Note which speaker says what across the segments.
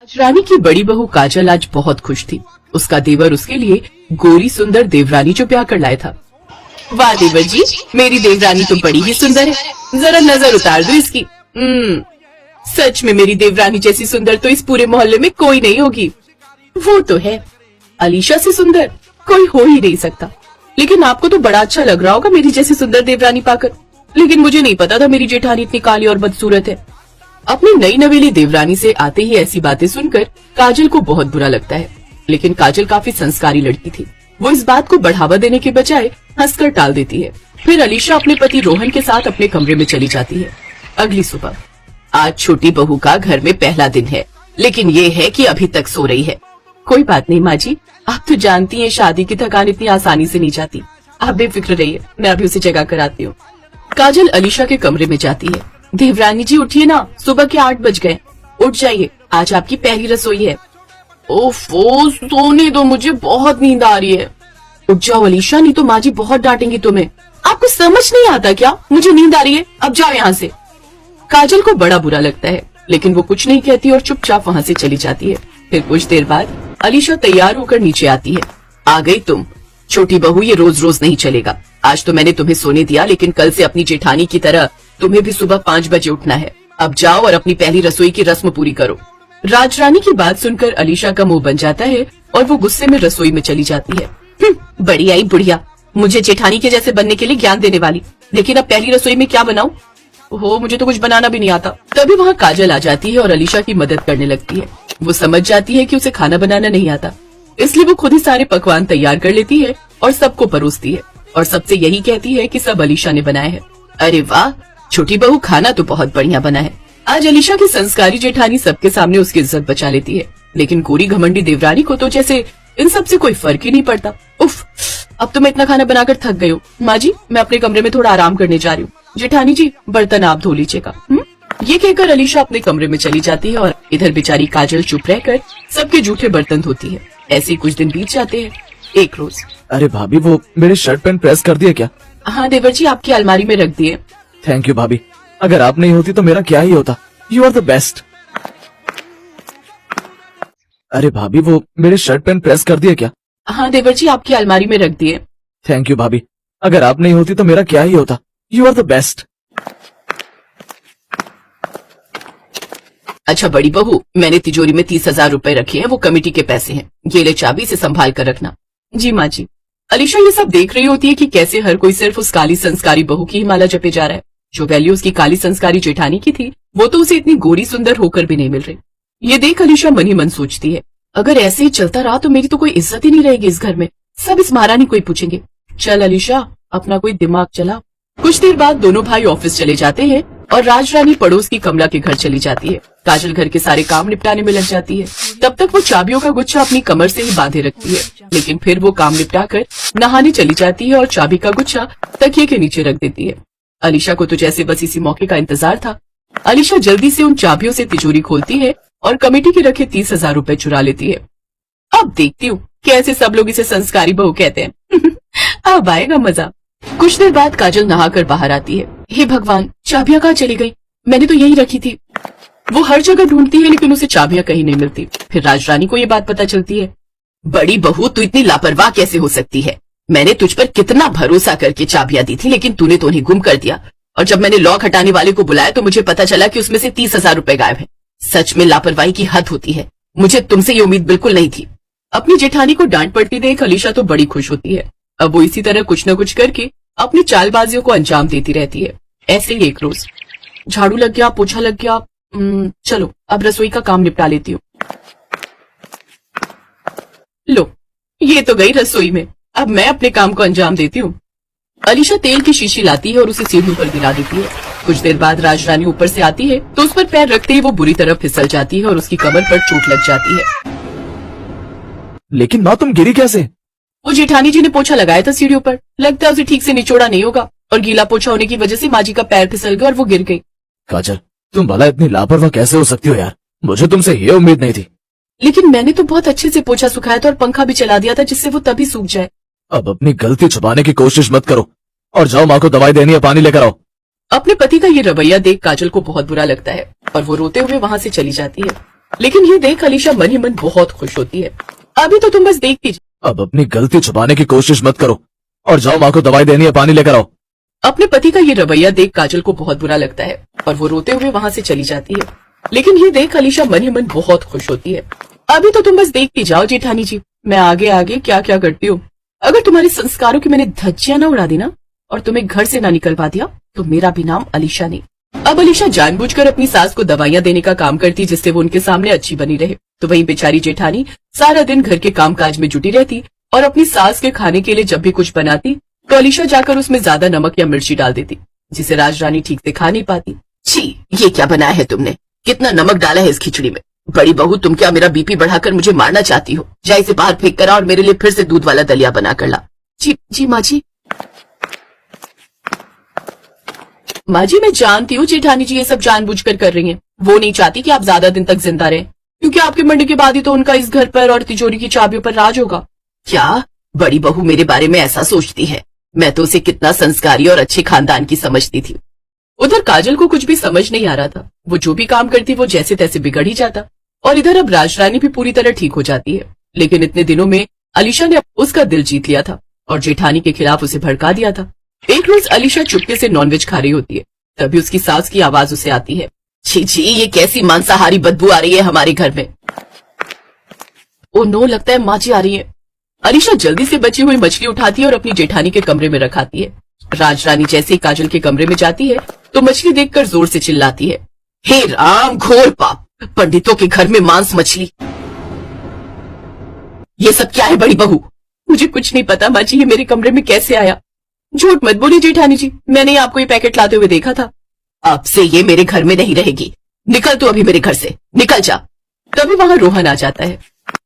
Speaker 1: रानी की बड़ी बहू काजल आज बहुत खुश थी। उसका देवर उसके लिए गोरी सुंदर देवरानी जो ब्याह कर लाया था। वाह देवर जी, मेरी देवरानी तो बड़ी ही सुंदर है, जरा नजर उतार दो इसकी। सच में मेरी देवरानी जैसी सुंदर तो इस पूरे मोहल्ले में कोई नहीं होगी। वो तो है, अलीशा से सुंदर कोई हो ही नहीं सकता। लेकिन आपको तो बड़ा अच्छा लग रहा होगा मेरी जैसी सुंदर देवरानी पाकर, लेकिन मुझे नहीं पता था मेरी जेठानी इतनी काली और बदसूरत है। अपनी नई नवेली देवरानी से आते ही ऐसी बातें सुनकर काजल को बहुत बुरा लगता है, लेकिन काजल काफी संस्कारी लड़की थी। वो इस बात को बढ़ावा देने के बजाय हंसकर टाल देती है। फिर अलीशा अपने पति रोहन के साथ अपने कमरे में चली जाती है। अगली सुबह, आज छोटी बहू का घर में पहला दिन है, लेकिन ये है कि अभी तक सो रही है। कोई बात नहीं माँ जी, आप तो जानती हैं शादी की थकान इतनी आसानी से नहीं जाती। आप बेफिक्र रहिए, मैं अभी उसे जगा कर आती हूँ। काजल अलीशा के कमरे में जाती है। देवरानी जी उठिए ना, सुबह के 8 बज गए, उठ जाइए, आज आपकी पहली रसोई है। ओफो, सोने दो, मुझे बहुत नींद आ रही है। उठ जाओ अलीशा, नहीं तो माँ जी बहुत डांटेंगी तुम्हें। आपको समझ नहीं आता क्या, मुझे नींद आ रही है, अब जाओ यहाँ से। काजल को बड़ा बुरा लगता है, लेकिन वो कुछ नहीं कहती और चुपचाप वहाँ से चली जाती है। फिर कुछ देर बाद अलीशा तैयार होकर नीचे आती है। आ गई तुम? छोटी बहू, ये रोज रोज नहीं चलेगा। आज तो मैंने तुम्हें सोने दिया, लेकिन कल से अपनी जेठानी की तरह तुम्हें भी सुबह 5 बजे उठना है। अब जाओ और अपनी पहली रसोई की रस्म पूरी करो। राजरानी की बात सुनकर अलीशा का मुंह बन जाता है और वो गुस्से में रसोई में चली जाती है। बड़ी आई बुढ़िया, मुझे जेठानी के जैसे बनने के लिए ज्ञान देने वाली, लेकिन अब पहली रसोई में क्या बनाऊं? ओहो, मुझे तो कुछ बनाना भी नहीं आता। तभी वहाँ काजल आ जाती है और अलीशा की मदद करने लगती है। वो समझ जाती है कि उसे खाना बनाना नहीं आता, इसलिए वो खुद ही सारे पकवान तैयार कर लेती है और सबको परोसती है और सबसे यही कहती है कि सब अलीशा ने बनाया है। अरे वाह छोटी बहू, खाना तो बहुत बढ़िया बना है। आज अलीशा की संस्कारी जेठानी सबके सामने उसकी इज्जत बचा लेती है, लेकिन गोरी घमंडी देवरानी को तो जैसे इन सब से कोई फर्क ही नहीं पड़ता। उफ, अब तो मैं इतना खाना बनाकर थक गई हूँ। माँ जी, मैं अपने कमरे में थोड़ा आराम करने जा रही हूँ। जेठानी जी, बर्तन आप धो लीजिएगा। ये कहकर अलीशा अपने कमरे में चली जाती है और इधर बेचारी काजल चुप रहकर सबके जूठे बर्तन धोती है। ऐसे कुछ दिन बीत जाते हैं। एक रोज,
Speaker 2: अरे भाभी, वो मेरे शर्ट पैंट प्रेस कर दिए क्या?
Speaker 1: हाँ देवर जी, आपकी अलमारी में रख दिए।
Speaker 2: थैंक यू भाभी, अगर आप नहीं होती तो मेरा क्या ही होता। You are the best. अरे भाभी, वो मेरे शर्ट पैंट प्रेस कर दिए क्या?
Speaker 1: हाँ देवर जी, आपकी अलमारी में रख दिए।
Speaker 2: थैंक यू भाभी, अगर आप नहीं होती तो मेरा क्या ही होता। You are the best.
Speaker 1: अच्छा बड़ी बहू, मैंने तिजोरी में 30,000 रुपए रखे हैं, वो कमेटी के पैसे हैं। ये ले चाबी, से संभाल कर रखना। जी माँ जी। अलीशा ये सब देख रही होती है कि कैसे हर कोई सिर्फ उस काली संस्कारी बहू की ही माला जपे जा रहा है। जो वैल्यू उसकी काली संस्कारी जेठानी की थी, वो तो उसे इतनी गोरी सुंदर होकर भी नहीं मिल रही। ये देख अलीशा मन ही मन सोचती है, अगर ऐसे ही चलता रहा तो मेरी तो कोई इज्जत ही नहीं रहेगी इस घर में, सब इस महारानी को ही पूछेंगे। चल अलीशा, अपना कोई दिमाग चला। कुछ देर बाद दोनों भाई ऑफिस चले जाते हैं और राजरानी पड़ोस की कमला के घर चली जाती है। काजल घर के सारे काम निपटाने में लग जाती है। तब तक वो चाबियों का गुच्छा अपनी कमर से ही बांधे रखती है, लेकिन फिर वो काम निपटाकर नहाने चली जाती है और चाबी का गुच्छा तकिए के नीचे रख देती है। अलीशा को तो जैसे बस इसी मौके का इंतजार था। अलीशा जल्दी से उन चाबियों से तिजोरी खोलती है और कमेटी के रखे 30,000 रुपए चुरा लेती है। अब देखती हूँ कैसे सब लोग इसे संस्कारी बहू कहते हैं। अब आएगा मजा। कुछ देर बाद काजल नहाकर बाहर आती है। हे भगवान, चाबियां कहाँ चली गई? मैंने तो यही रखी थी। वो हर जगह ढूंढती है, लेकिन उसे चाबियां कहीं नहीं मिलती। फिर राजरानी को ये बात पता चलती है। बड़ी बहू, तू इतनी लापरवाह कैसे हो सकती है? मैंने तुझ पर कितना भरोसा करके चाबियां दी थी, लेकिन तूने तो उन्हें गुम कर दिया। और जब मैंने लॉक हटाने वाले को बुलाया तो मुझे पता चला कि उसमें से 30,000 रुपए गायब है। सच में लापरवाही की हद होती है। मुझे तुमसे ये उम्मीद बिल्कुल नहीं थी। अपनी जेठानी को डांट पड़ती देख अलीशा तो बड़ी खुश होती है। अब वो इसी तरह कुछ न कुछ करके अपनी चालबाजियों को अंजाम देती रहती है। ऐसे ही एक रोज, झाड़ू लग गया, पोछा लग गया, चलो अब रसोई का काम निपटा लेती हूँ। लो, ये तो गई रसोई में, अब मैं अपने काम को अंजाम देती हूँ। अलीशा तेल की शीशी लाती है और उसे सीढ़ी पर गिरा देती है। कुछ देर बाद राजरानी ऊपर से आती है तो उस पर पैर रखते ही वो बुरी तरह फिसल जाती है और उसकी कमर पर चोट लग जाती है।
Speaker 2: लेकिन माँ, तुम गिरी कैसे?
Speaker 1: वो जेठानी जी ने पोछा लगाया था सीढ़ियों पर, लगता है उसे ठीक से निचोड़ा नहीं होगा और गीला पोछा होने की वजह से माँ जी का पैर फिसल गया और वो गिर गई।
Speaker 2: काजल, तुम भला इतनी लापरवाह कैसे हो सकती हो यार? मुझे तुमसे ये उम्मीद नहीं थी।
Speaker 1: लेकिन मैंने तो बहुत अच्छे से पोछा सुखाया था और पंखा भी चला दिया था जिससे वो तभी सूख जाए।
Speaker 2: अब अपनी गलती छुपाने की कोशिश मत करो और जाओ, माँ को दवाई देनी है, पानी लेकर आओ।
Speaker 1: अपने पति का ये रवैया देख काजल को बहुत बुरा लगता है और वो रोते हुए वहाँ से चली जाती है। लेकिन ये देख अलीशा मन ही मन बहुत खुश होती है। अभी तो तुम बस देखती
Speaker 2: अब अपनी गलती छुपाने की कोशिश मत करो और जाओ माँ को दवाई देनी है, पानी लेकर आओ।
Speaker 1: अपने पति का ये रवैया देख काजल को बहुत बुरा लगता है और वो रोते हुए वहाँ से चली जाती है। लेकिन ये देख अलीशा मन ही मन बहुत खुश होती है। अभी तो तुम बस देखती जाओ जेठानी जी, मैं आगे आगे क्या क्या करती हूँ। अगर तुम्हारे संस्कारों की मैंने धज्जियां ना उड़ा दी ना और तुम्हें घर से ना निकलवा दिया तो मेरा भी नाम अलीशा नहीं। अब अलीशा जानबूझकर अपनी सास को दवाइयां देने का काम करती जिससे वो उनके सामने अच्छी बनी रहे। तो वहीं बेचारी जेठानी सारा दिन घर के कामकाज में जुटी रहती और अपनी सास के खाने के लिए जब भी कुछ बनाती तो अलीशा जाकर उसमें ज्यादा नमक या मिर्ची डाल देती, जिसे राजरानी ठीक से खा नहीं पाती। छी, ये क्या बनाया है तुमने? कितना नमक डाला है इस खिचड़ी में? बड़ी बहू, तुम क्या मेरा बीपी बढ़ाकर मुझे मारना चाहती हो? जा इसे बाहर फेंक कर आ और मेरे लिए फिर से दूध वाला दलिया बना कर ला। जी माँ जी। माँ जी, मैं जानती हूँ जेठानी जी ये सब जानबूझकर कर रही हैं। वो नहीं चाहती कि आप ज्यादा दिन तक जिंदा रहें, क्योंकि आपके मरने के बाद ही तो उनका इस घर पर और तिजोरी की चाबियों पर राज होगा। क्या बड़ी बहू मेरे बारे में ऐसा सोचती है? मैं तो उसे कितना संस्कारी और अच्छे खानदान की समझती थी। उधर काजल को कुछ भी समझ नहीं आ रहा था। वो जो भी काम करती वो जैसे तैसे बिगड़ ही जाता और इधर अब राजरानी भी पूरी तरह ठीक हो जाती है। लेकिन इतने दिनों में अलीशा ने उसका दिल जीत लिया था और जेठानी के खिलाफ उसे भड़का दिया था। एक रोज अलीशा चुपके से नॉनवेज खा रही होती है, तभी उसकी सास की आवाज उसे आती है। छी छी, ये कैसी मांसाहारी बदबू आ रही है हमारे घर में। ओ नो, लगता है माँ जी आ रही है। अलीशा जल्दी से बची हुई मछली उठाती है और अपनी जेठानी के कमरे में रखाती है। राजरानी जैसे ही काजल के कमरे में जाती है तो मछली देखकर जोर से चिल्लाती है, हे राम, घोर पाप, पंडितों के घर में मांस मछली। ये सब क्या है बड़ी बहू? मुझे कुछ नहीं पता माँ जी, ये मेरे कमरे में कैसे आया? झूठ मत बोली जेठानी जी, मैंने आपको ये पैकेट लाते हुए देखा था। अब से ये मेरे घर में नहीं रहेगी। निकल तू अभी मेरे घर से, निकल जा। तभी वहाँ रोहन आ जाता है।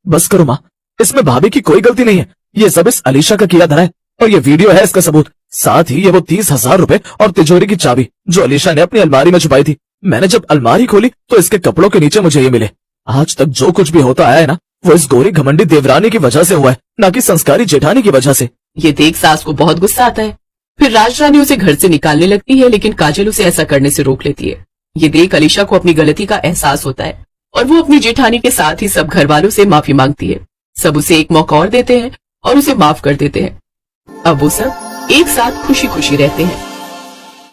Speaker 2: बस करो माँ, इसमें भाभी की कोई गलती नहीं है। ये सब इस अलीशा का किया धरा है और ये वीडियो है इसका सबूत। साथ ही ये वो 30,000 रुपए और तिजोरी की चाबी जो अलीशा ने अपनी अलमारी में छुपाई थी। मैंने जब अलमारी खोली तो इसके कपड़ों के नीचे मुझे ये मिले। आज तक जो कुछ भी होता आया है ना, वो इस गोरी घमंडी देवरानी की वजह से हुआ है, न कि संस्कारी जेठानी की वजह से।
Speaker 1: ये देख सास को बहुत गुस्सा आता है। फिर राजरानी उसे घर से निकालने लगती है, लेकिन काजल उसे ऐसा करने से रोक लेती है। ये देख अलीशा को अपनी गलती का एहसास होता है और वो अपनी जेठानी के साथ ही सब घर वालों से माफी मांगती है। सब उसे एक मौका और देते हैं और उसे माफ कर देते हैं। अब वो सब एक साथ खुशी खुशी रहते हैं।